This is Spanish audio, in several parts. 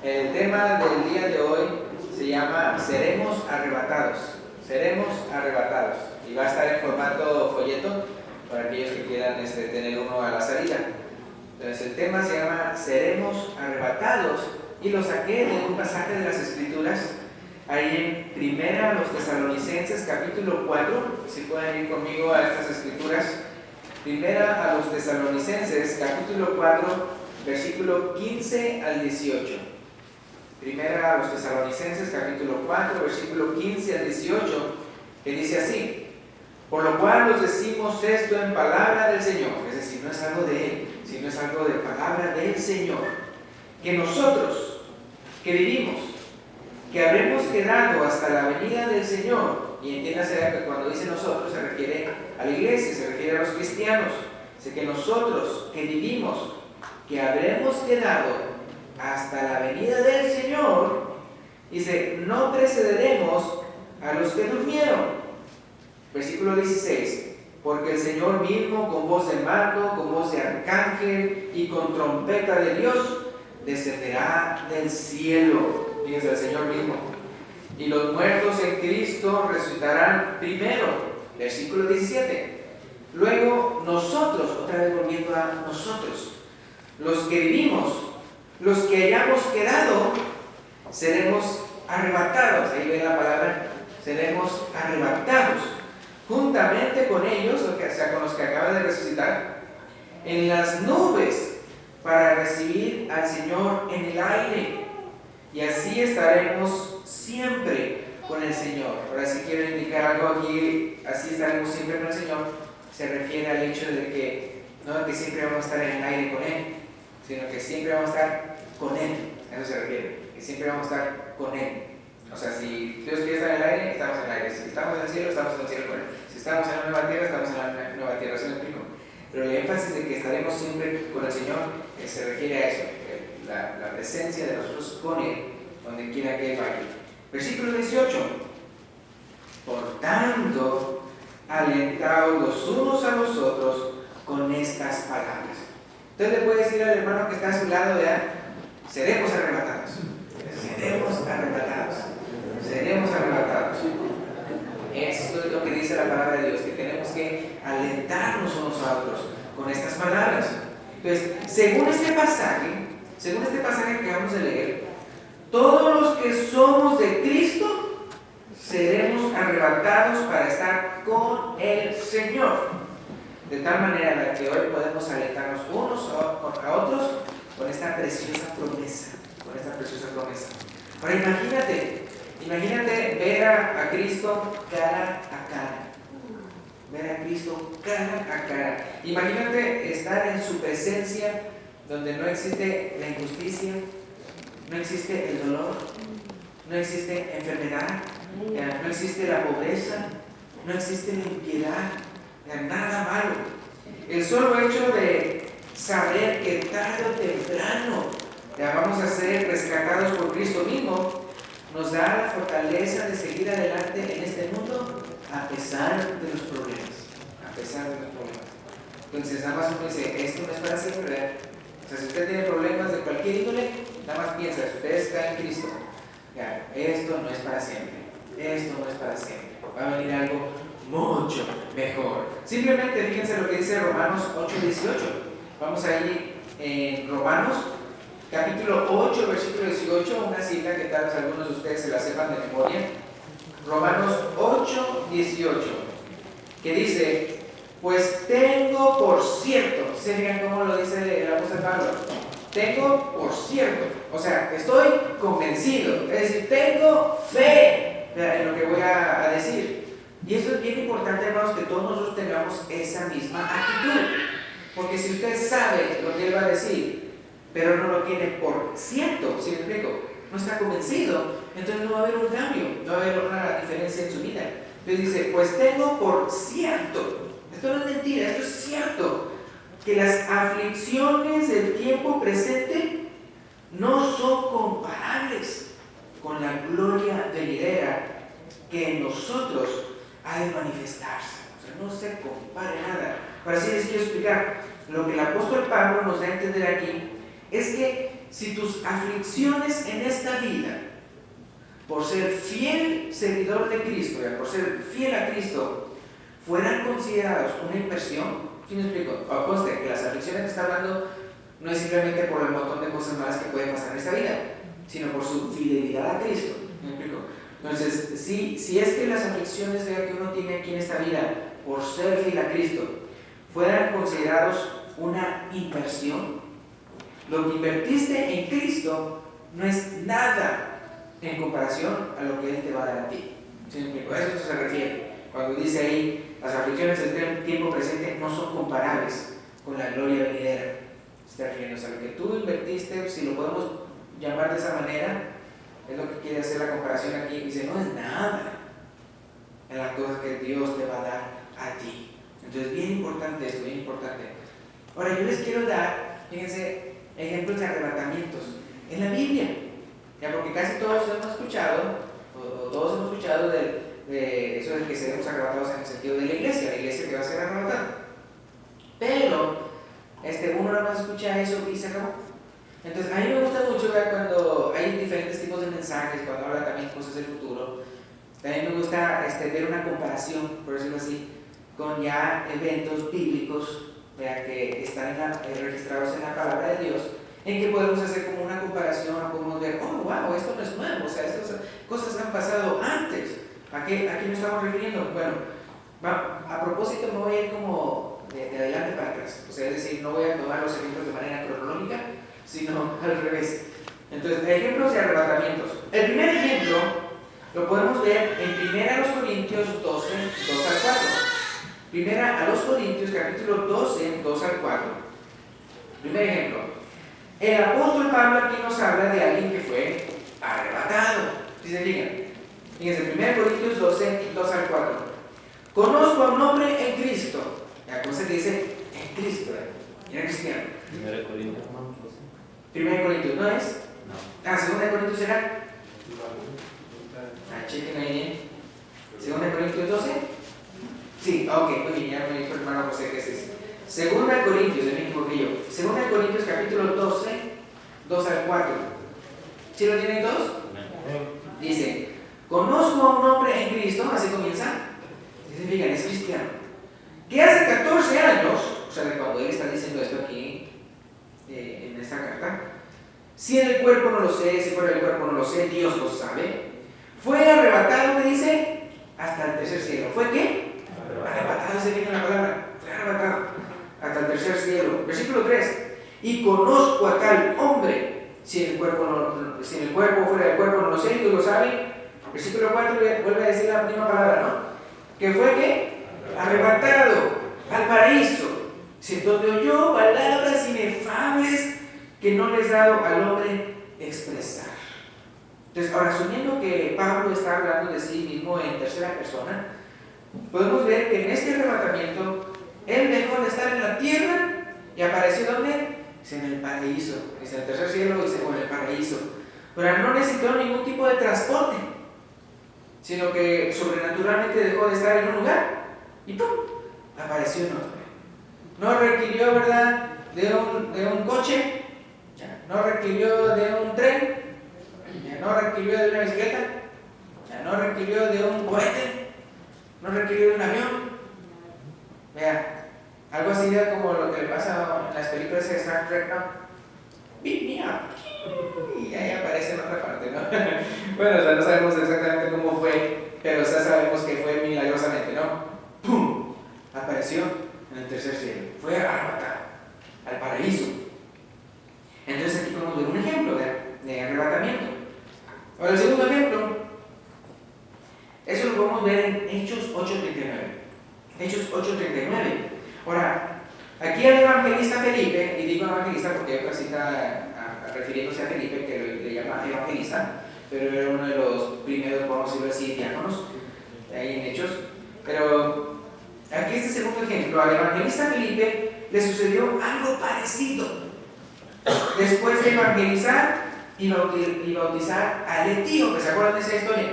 El tema del día de hoy se llama Seremos arrebatados. Seremos arrebatados. Y va a estar en formato folleto para aquellos que quieran tener uno a la salida. Entonces el tema se llama Seremos arrebatados y lo saqué de un pasaje de las Escrituras ahí en Primera a los Tesalonicenses capítulo 4. Si pueden ir conmigo a estas Escrituras. Primera a los Tesalonicenses capítulo 4 versículo 15 al 18. Primera a los Tesalonicenses capítulo 4 versículo 15 al 18, que dice así: por lo cual os decimos esto en palabra del Señor, es decir, no es algo de Él, sino es algo de palabra del Señor, que nosotros que vivimos, que habremos quedado hasta la venida del Señor, y entiéndase que cuando dice nosotros se refiere a la iglesia, se refiere a los cristianos, dice que nosotros que vivimos, que habremos quedado hasta la venida del Señor, dice, no precederemos a los que durmieron. Versículo 16, porque el Señor mismo con voz de mando, con voz de arcángel y con trompeta de Dios descenderá del cielo. Fíjense, el Señor mismo. Y los muertos en Cristo resucitarán primero. Versículo 17. Luego nosotros, otra vez volviendo a nosotros, los que vivimos, los que hayamos quedado, seremos arrebatados. Ahí ven la palabra, seremos arrebatados juntamente con ellos, o sea, con los que acaban de resucitar, en las nubes para recibir al Señor en el aire. Y así estaremos siempre con el Señor. Ahora, si quiero indicar algo aquí, así estaremos siempre con el Señor, se refiere al hecho de que no que siempre vamos a estar en el aire con Él, sino que siempre vamos a estar con Él. A eso se refiere, que siempre vamos a estar con Él. O sea, si Dios quiere estar en el aire, estamos en el aire. Si estamos en el cielo, estamos en el cielo con Él. Si estamos en la nueva tierra, estamos en la nueva tierra. Eso es el mismo. Pero el énfasis de que estaremos siempre con el Señor se refiere a eso, la presencia de nosotros con Él, donde quiera que Él vaya. Versículo 18. Por tanto, alentaos los unos a los otros con estas palabras. Entonces le puede decir al hermano que está a su lado, ya, seremos arrebatados. Seremos arrebatados. Seremos arrebatados. Esto es lo que dice la palabra de Dios, que tenemos que alentarnos unos a otros con estas palabras. Entonces, según este pasaje que vamos a leer, todos los que somos de Cristo seremos arrebatados para estar con el Señor. De tal manera que hoy podemos alentarnos unos a otros con esta preciosa promesa. Ahora imagínate ver a Cristo cara a cara. Ver a Cristo cara a cara. Imagínate estar en su presencia donde no existe la injusticia, no existe el dolor, no existe enfermedad, no existe la pobreza, no existe la impiedad, nada malo. El solo hecho de saber que tarde o temprano vamos a ser rescatados por Cristo mismo, nos da la fortaleza de seguir adelante en este mundo a pesar de los problemas. Entonces nada más uno dice, esto no es para siempre, ¿verdad? O sea, si usted tiene problemas de cualquier índole, nada más piensa, si usted está en Cristo, ya, esto no es para siempre, va a venir algo mucho mejor. Simplemente fíjense lo que dice Romanos 8:18. Vamos a ir en Romanos capítulo 8, versículo 18, una cita que tal vez algunos de ustedes se la sepan de memoria. Romanos 8:18, que dice, pues tengo por cierto, ¿se fijan cómo lo dice el apóstol Pablo? Tengo por cierto, o sea, estoy convencido, es decir, tengo fe en lo que voy a decir. Y eso es bien importante, hermanos, que todos nosotros tengamos esa misma actitud, porque si usted sabe lo que él va a decir, pero no lo tiene por cierto, ¿sí me explico? No está convencido, entonces no va a haber un cambio, no va a haber una diferencia en su vida. Entonces dice, pues tengo por cierto, esto no es mentira, esto es cierto, que las aflicciones del tiempo presente no son comparables con la gloria venidera que en nosotros ha de manifestarse. O sea, no se compara nada. Para así les quiero explicar, lo que el apóstol Pablo nos da a entender aquí es que si tus aflicciones en esta vida, por ser fiel seguidor de Cristo, por ser fiel a Cristo, fueran considerados una inversión, ¿sí me explico? O conste que las aflicciones que está hablando no es simplemente por el montón de cosas malas que pueden pasar en esta vida, sino por su fidelidad a Cristo, ¿me explico? Entonces, si es que las aflicciones que uno tiene aquí en esta vida, por ser fiel a Cristo, fueran considerados una inversión, lo que invertiste en Cristo no es nada en comparación a lo que Él te va a dar a ti. ¿Sí me explico? A eso se refiere. Cuando dice ahí, las aflicciones del tiempo presente no son comparables con la gloria venidera. Está refiriéndose a lo que tú invertiste, si lo podemos llamar de esa manera, es lo que quiere hacer la comparación aquí. Dice, no es nada en las cosas que Dios te va a dar a ti. Entonces, bien importante esto, bien importante. Ahora, yo les quiero dar, fíjense, ejemplos de arrebatamientos en la Biblia, ya porque casi todos hemos escuchado, de eso de que seremos arrebatados en el sentido de la iglesia que va a ser arrebatada. Pero uno nada más escucha eso y se acabó. Entonces, a mí me gusta mucho ver cuando hay diferentes tipos de mensajes, cuando habla también cosas del futuro. También me gusta ver una comparación, por decirlo así, con ya eventos bíblicos que están registrados en la palabra de Dios, en que podemos hacer como una comparación, podemos ver, oh, wow, esto no es nuevo, o sea, estas cosas han pasado antes. ¿A qué nos estamos refiriendo? Bueno, a propósito me voy a ir como de adelante para atrás, o sea, es decir, no voy a tomar los ejemplos de manera cronológica, sino al revés. Entonces, ejemplos de arrebatamientos. El primer ejemplo lo podemos ver en 1 Corintios 12, 2 al 4. 1 Corintios capítulo 12, 2 al 4. Primer ejemplo. El apóstol Pablo aquí nos habla de alguien que fue arrebatado. ¿Sí se fijan? Fíjense, 1 Corintios 12, 2 al 4. Conozco a un hombre en Cristo. Ya, ¿cómo se dice? En Cristo. Era cristiano. 1 Corintios, ¿no? 1 Corintios, ¿no es? No. 2 Corintios será. Chequen ahí. 2 Corintios 12. Sí, ok, muy bien, ya me dijo el hermano José que es ese. 2 Corintios, de mismo que yo. 2 Corintios capítulo 12, 2 al 4. ¿Sí lo tienen todos? Dice, conozco a un hombre en Cristo, así comienza. Dice, fíjate, es cristiano. Que hace 14 años, o sea, de cuando él está diciendo esto aquí, en esta carta, si en el cuerpo no lo sé, si fuera del cuerpo no lo sé, Dios lo sabe. Fue arrebatado, me dice, hasta el tercer cielo. ¿Fue qué? Arrebatado, se fija en la palabra. Fue arrebatado hasta el tercer cielo. Versículo 3. Y conozco a tal hombre, si en el cuerpo fuera del cuerpo no lo sé, Dios lo sabe. Versículo 4 vuelve a decir la misma palabra, ¿no? Que fue qué? Arrebatado al paraíso, donde oyó palabras inefables que no les ha dado al hombre expresar. Entonces, ahora, asumiendo que Pablo está hablando de sí mismo en tercera persona, podemos ver que en este arrebatamiento él dejó de estar en la tierra y apareció ¿dónde? En el paraíso. Es el tercer cielo y en el paraíso. Pero no necesitó ningún tipo de transporte, sino que sobrenaturalmente dejó de estar en un lugar y ¡pum! Apareció en otro. No requirió, ¿verdad?, de un coche, no requirió de un tren, no requirió de una bicicleta, no requirió de un cohete, no requirió de un avión. Vea, algo así de como lo que le pasa en las películas de Star Trek, ¿no? Beat me up. Y ahí aparece en otra parte, ¿no? Bueno, o sea, no sabemos exactamente cómo fue, pero ya sabemos que fue milagrosamente, ¿no? ¡Pum! Apareció en el tercer cielo. Fue arrebatado al paraíso. Entonces aquí podemos ver un ejemplo de arrebatamiento. Ahora el segundo ejemplo, eso lo podemos ver en Hechos 8:39. Hechos 8:39. Ahora, aquí el evangelista Felipe, y digo evangelista porque hay otra cita refiriéndose a Felipe que le llama evangelista, pero era uno de los primeros, vamos a decirlo así, diáconos, ahí en Hechos. Pero aquí este segundo ejemplo, al evangelista Felipe le sucedió algo parecido. Después de evangelizar y bautizar al etíope, ¿se acuerdan de esa historia?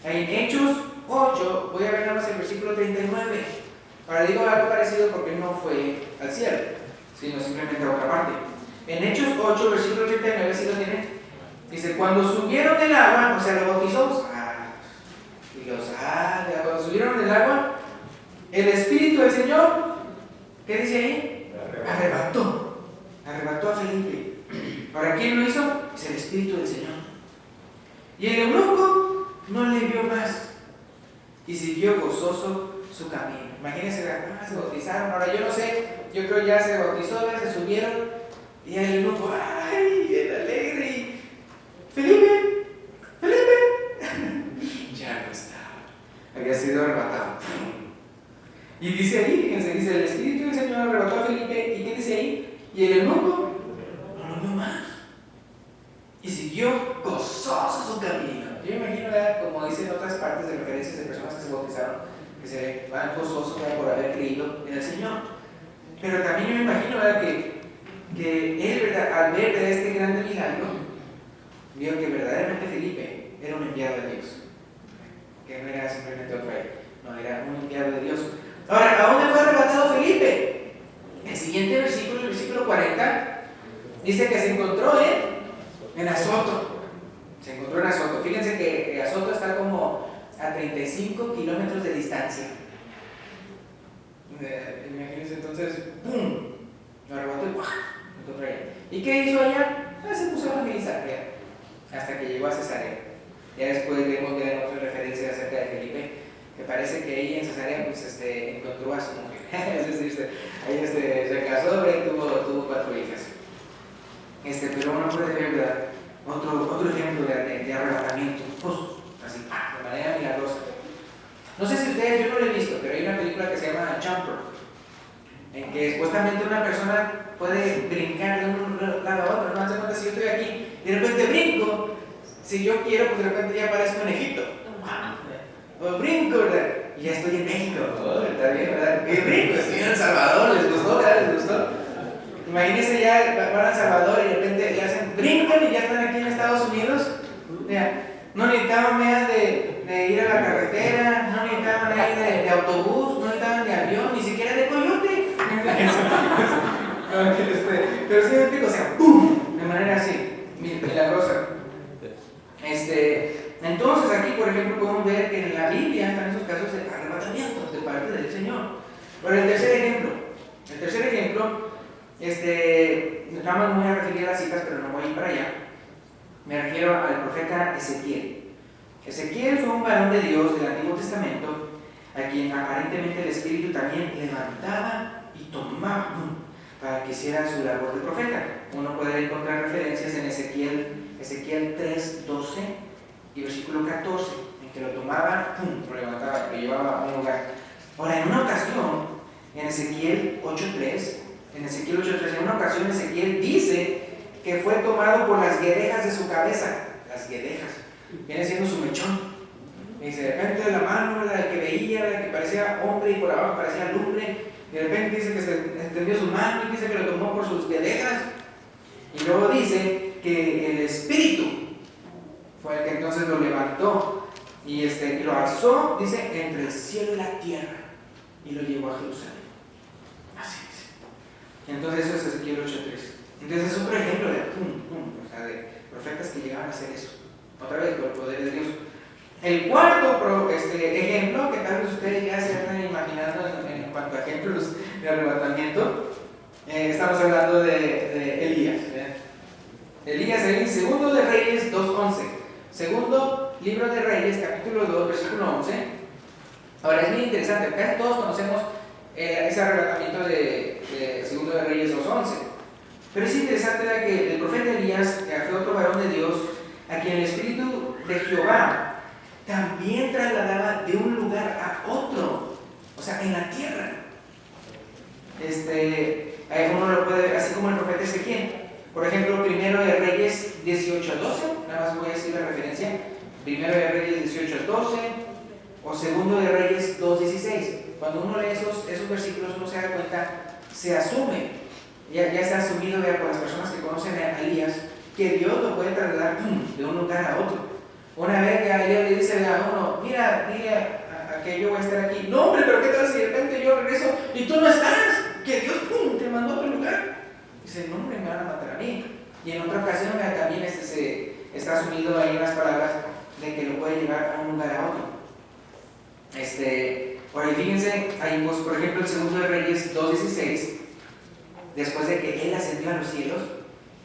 En Hechos 8, voy a ver nada más el versículo 39. Ahora digo algo parecido porque no fue al cielo, sino simplemente a otra parte. En Hechos 8, versículo 39, si lo tienen, dice, cuando subieron del agua, o sea, los bautizó, cuando subieron del agua, el Espíritu del Señor, ¿qué dice ahí? Arrebató a Felipe. ¿Para quién lo hizo? Es el Espíritu del Señor. Y el eunuco no le vio más y siguió gozoso su camino. Imagínense, se bautizaron. Ahora yo no sé, yo creo ya se bautizó, se subieron y el eunuco, ¡ay! Era alegre y Felipe, ya no estaba, había sido arrebatado. Y dice ahí, fíjense, dice, el Espíritu del Señor arrebató a Felipe, ¿y qué dice ahí? Y el eunuco no lo vio más y siguió gozoso su camino. Yo me imagino, ¿verdad? Como dicen otras partes de referencias de personas que se bautizaron, que se van gozosos, ¿verdad?, por haber creído en el Señor. Pero también yo me imagino, ¿verdad?, que él, ¿verdad?, al ver de este grande milagro, vio que verdaderamente Felipe era un enviado de Dios, que no era simplemente otro rey, no, era un enviado de Dios. Ahora, ¿a dónde fue arrebatado Felipe? El siguiente versículo, el versículo 40, dice que se encontró en Azoto. Se encontró en Azoto. Fíjense que Azoto está como a 35 kilómetros de distancia. Imagínense entonces, ¡pum!, lo arrebató y ¡guau!, lo encontró allá. ¿Y qué hizo allá? Se puso a evangelizar hasta que llegó a Cesarea. Ya después vemos de otras referencias acerca de Felipe, que parece que ahí en Cesarea pues, encontró a su mujer. Es decir, ahí se casó y tuvo 4 hijas. Pero uno puede ver, ¿verdad?, otro ejemplo de arrebatamiento, pues, así, de manera milagrosa. No sé si ustedes, yo no lo he visto, pero hay una película que se llama Jumper, en que supuestamente una persona puede brincar de un lado a otro. No hace cuenta, si yo estoy aquí y de repente brinco, si yo quiero, pues de repente ya parezco en Egipto. O brinco, ¿verdad?, y ya estoy en México. Está bien, ¿verdad? Y brinco, estoy en El Salvador. ¿Les gustó, verdad? ¿Les gustó? Imagínense, ya van a El Salvador y de repente le hacen brincan y ya están aquí en Estados Unidos. Ya, no necesitaban de ir a la carretera, no necesitaban de autobús, no necesitaban de avión, ni siquiera de coyote. Pero sí me explico, o sea, ¡pum!, de manera así, milagrosa. Entonces aquí, por ejemplo, podemos ver que en la Biblia están esos casos de arrebatamiento de parte del Señor. Pero el tercer ejemplo, nada más me voy a referir a las citas, pero no voy a ir para allá. Me refiero al profeta Ezequiel. Ezequiel fue un varón de Dios del Antiguo Testamento, a quien aparentemente el Espíritu también levantaba y tomaba para que hiciera su labor de profeta. Uno puede encontrar referencias en Ezequiel 3:12 y versículo 14, en que lo tomaba, lo levantaba, lo llevaba a un lugar. Ahora, en una ocasión, en Ezequiel 8:3, en una ocasión Ezequiel dice que fue tomado por las guedejas de su cabeza. Las guedejas viene siendo su mechón. Dice, de repente de la mano, la que veía, la que parecía hombre y por abajo parecía lumbre. De repente dice que se extendió su mano y dice que lo tomó por sus guedejas. Y luego dice que el Espíritu fue el que entonces lo levantó y lo alzó, dice, entre el cielo y la tierra y lo llevó a Jerusalén. Así es. Entonces eso es Ezequiel 8:3. Entonces es otro ejemplo de de profetas que llegaban a hacer eso. Otra vez por el poder de Dios. El cuarto ejemplo, que tal vez ustedes ya se están imaginando en cuanto a ejemplos de arrebatamiento, estamos hablando de Elías. Elías en Segundo de Reyes 2:11. Segundo libro de Reyes, capítulo 2, versículo 11. Ahora es muy interesante, casi todos conocemos ese arrebatamiento de Segundo de Reyes 2:11. Pero es interesante que el profeta Elías, que fue otro varón de Dios, a quien el Espíritu de Jehová también trasladaba de un lugar a otro, o sea, en la tierra. Uno lo puede ver, así como el profeta Ezequiel. Por ejemplo, Primero de Reyes 18:12, nada más voy a decir la referencia. Primero de Reyes 18:12 o Segundo de Reyes 2:16. Cuando uno lee esos versículos, uno se da cuenta, se asume, ya está asumido por las personas que conocen a Elías, que Dios lo puede trasladar de un lugar a otro. Una vez que a Elías le dice a uno, mira, dile a que yo voy a estar aquí. No, hombre, pero ¿qué tal si de repente yo regreso y tú no estás? Que Dios te mandó a otro lugar. Dice, no, hombre, me van a matar a mí. Y en otra ocasión también se está asumido ahí en las palabras de que lo puede llevar a un lugar a otro. Por ahí fíjense, ahí pues, por ejemplo, el segundo de Reyes 2:16, después de que él ascendió a los cielos,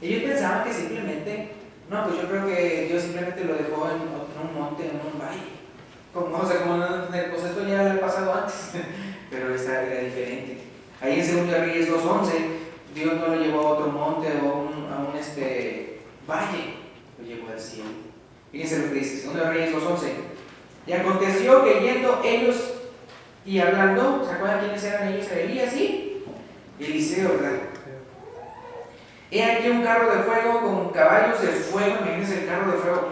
ellos pensaban que simplemente, no, pues yo creo que Dios simplemente lo dejó en un monte, en un valle. Como, o sea, como pues esto ya ha pasado antes, pero esta era diferente. Ahí en segundo de Reyes 2:11, Dios no lo llevó a otro monte o a un valle, lo llevó al cielo. Fíjense lo que dice, segundo de Reyes 2:11. Y aconteció que yendo ellos y hablando, ¿se acuerdan quiénes eran ellos? Elías y Eliseo, ¿verdad? He aquí un carro de fuego con caballos de fuego, imagínense el carro de fuego,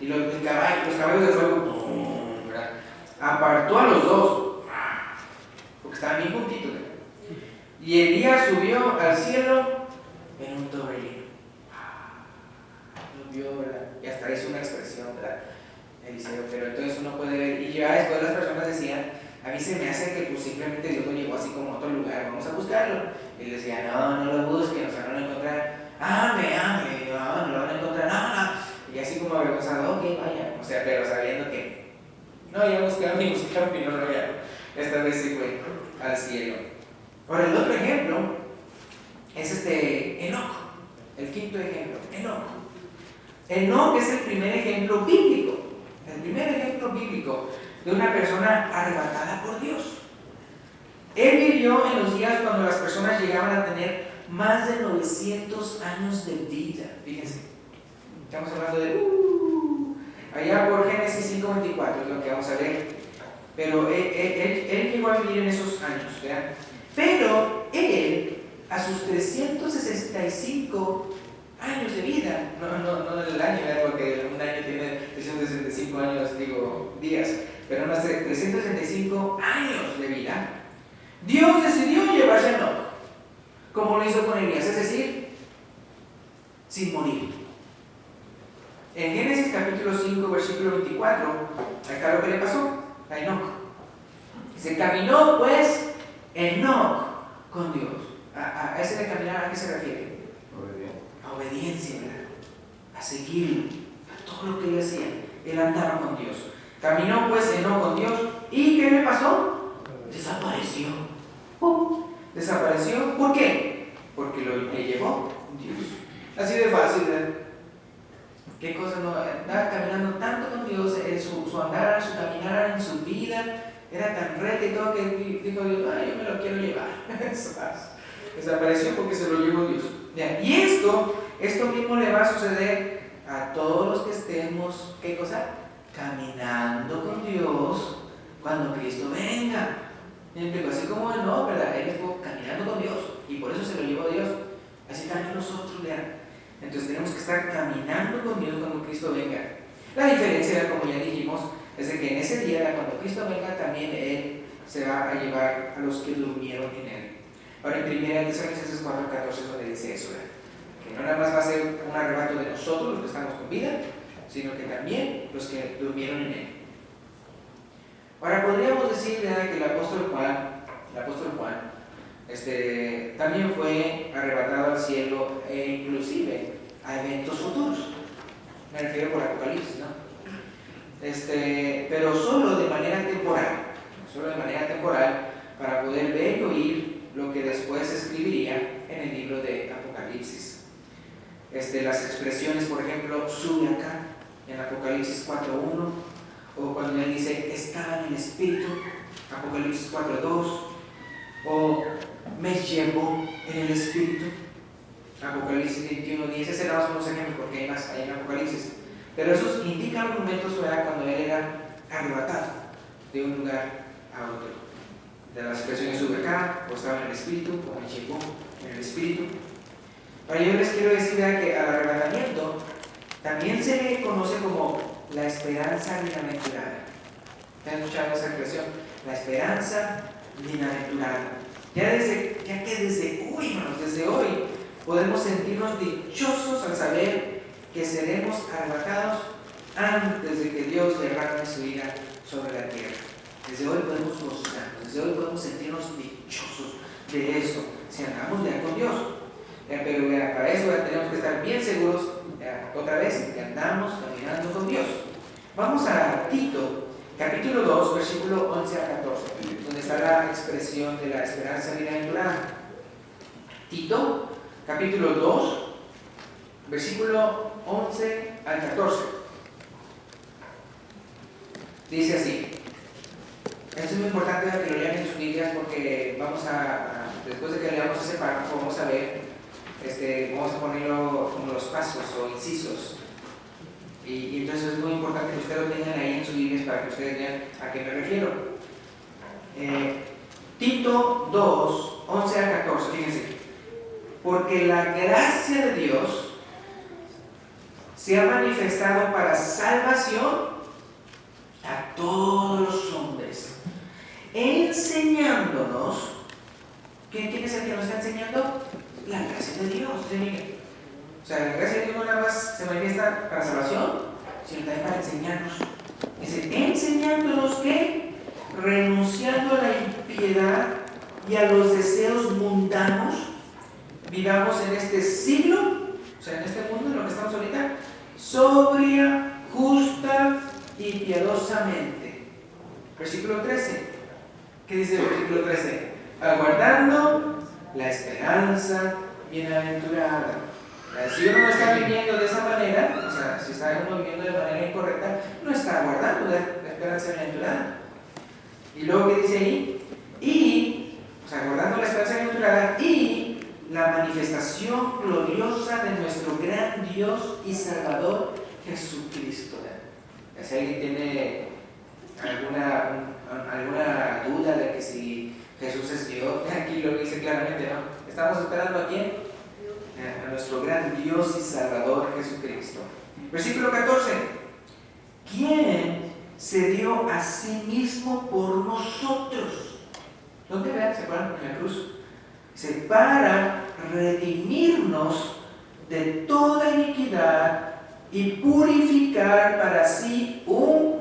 y los caballos de fuego, ¿verdad? Apartó a los dos, porque estaban bien juntitos, ¿verdad? Y Elías subió al cielo en un torbellino. Lo vio, ¿verdad? Y hasta hizo una expresión, ¿verdad? Eliseo, pero entonces uno puede ver, y ya después las personas decían, a mí se me hace que pues simplemente Dios lo llevó así como a otro lugar, vamos a buscarlo. Y él decía, no lo busquen, o sea, no lo encontrar, no lo van a encontrar, no. Y así como avergonzado, ok, vaya, o sea, pero sabiendo que no, ya buscaron y no lo hallaron. Esta vez sí fue al cielo. Ahora, el otro ejemplo es Enoc, el quinto ejemplo, Enoc. Enoc es el primer ejemplo bíblico. El primer ejemplo bíblico de una persona arrebatada por Dios. Él vivió en los días cuando las personas llegaban a tener más de 900 años de vida. Fíjense, estamos hablando de allá por Génesis 5:24, es lo que vamos a ver. Pero él llegó a vivir en esos años, ¿verdad? Pero él, a sus 365 años de vida, no del año, ¿verdad? Porque un año tiene 365 años, días, pero no sé, 365 años de vida, Dios decidió llevarse a Enoc, como lo hizo con Elías, es decir, sin morir. En Génesis capítulo 5, versículo 24, acá lo que le pasó a Enoc. Se caminó pues Enoc con Dios. A ese de caminar, ¿a qué se refiere? A obediencia, ¿verdad? A seguir, a todo lo que él hacía. Él andaba con Dios. Caminó pues Enoc con Dios. ¿Y qué le pasó? Desapareció. Desapareció. ¿Por qué? Porque le llevó Dios. Así de fácil, ¿verdad? ¿Qué cosa no? Andaba caminando tanto con Dios, su andar, su caminar en su vida era tan recta y todo que dijo Dios, yo me lo quiero llevar. Desapareció porque se lo llevó Dios. Y esto mismo le va a suceder a todos los que estemos, ¿qué cosa? Caminando con Dios cuando Cristo venga. Así como no, ¿verdad? Él estuvo caminando con Dios y por eso se lo llevó Dios. Así también nosotros, ¿verdad? Entonces tenemos que estar caminando con Dios cuando Cristo venga. La diferencia, como ya dijimos, es de que en ese día, cuando Cristo venga, también Él se va a llevar a los que durmieron en Él. Ahora en 1 Tesalonicenses 4:14 es donde dice eso, ¿verdad? Que no nada más va a ser un arrebato de nosotros, los que estamos con vida, sino que también los que durmieron en Él. Ahora podríamos decir, ¿verdad?, que el apóstol Juan también fue arrebatado al cielo e inclusive a eventos futuros. Me refiero por Apocalipsis, ¿no? Pero solo de manera temporal, para poder ver y oír lo que después se escribiría en el libro de Apocalipsis. Las expresiones, por ejemplo, sube acá en Apocalipsis 4:1, o cuando él dice estaba en el Espíritu, Apocalipsis 4:2, o me llevó en el Espíritu, Apocalipsis 21:10. Ese era más unos ejemplos porque hay más ahí en Apocalipsis, pero esos indican momentos cuando él era arrebatado de un lugar a otro. De las expresiones sube acá, o estaba en el Espíritu, o me llevó en el Espíritu. Ahora yo les quiero decir que al arrebatamiento también se le conoce como la esperanza bienaventurada. ¿Han escuchado esa expresión? La esperanza bienaventurada. Ya que desde hoy, hermanos, desde hoy podemos sentirnos dichosos al saber que seremos arrebatados antes de que Dios derrame su ira sobre la tierra. Desde hoy podemos gozarnos, desde hoy podemos sentirnos dichosos, de eso, si andamos ya con Dios. Pero para eso tenemos que estar bien seguros, otra vez, que andamos caminando con Dios. Vamos a Tito, capítulo 2, versículo 11 a 14, donde está la expresión de la esperanza bienaventurada. Tito, capítulo 2, versículo 11 al 14. Dice así. Esto es muy importante que lo lean en sus Biblias porque después de que leamos ese párrafo, vamos a ver, vamos a ponerlo como los pasos o incisos. Y entonces es muy importante que ustedes lo tengan ahí en sus Biblias para que ustedes vean a qué me refiero. Tito 2, 11 al 14, fíjense. Porque la gracia de Dios se ha manifestado para salvación a todos los hombres, enseñándonos. ¿Quién es el que nos está enseñando? La gracia de Dios. O sea, la gracia de Dios no nada más se manifiesta para salvación, sino también para enseñarnos. Dice, enseñándonos que, renunciando a la impiedad y a los deseos mundanos, vivamos en este siglo, o sea, en este mundo, en lo que estamos ahorita, sobria, justa y piadosamente. Versículo 13. ¿Qué dice el versículo 13? Aguardando la esperanza bienaventurada. Si uno no está viviendo de esa manera, o sea, si está uno viviendo de manera incorrecta, no está aguardando la esperanza bienaventurada. Y luego, ¿qué dice ahí? O sea, aguardando la esperanza bienaventurada y la manifestación gloriosa de nuestro gran Dios y Salvador Jesucristo. Si alguien tiene alguna duda de que si Jesús es Dios, aquí lo dice claramente, ¿no? Estamos esperando ¿a quién? A nuestro gran Dios y Salvador Jesucristo. Versículo 14. ¿Quién se dio a sí mismo por nosotros? ¿Dónde vean? ¿Se acuerdan? En la cruz. Para redimirnos de toda iniquidad y purificar para sí un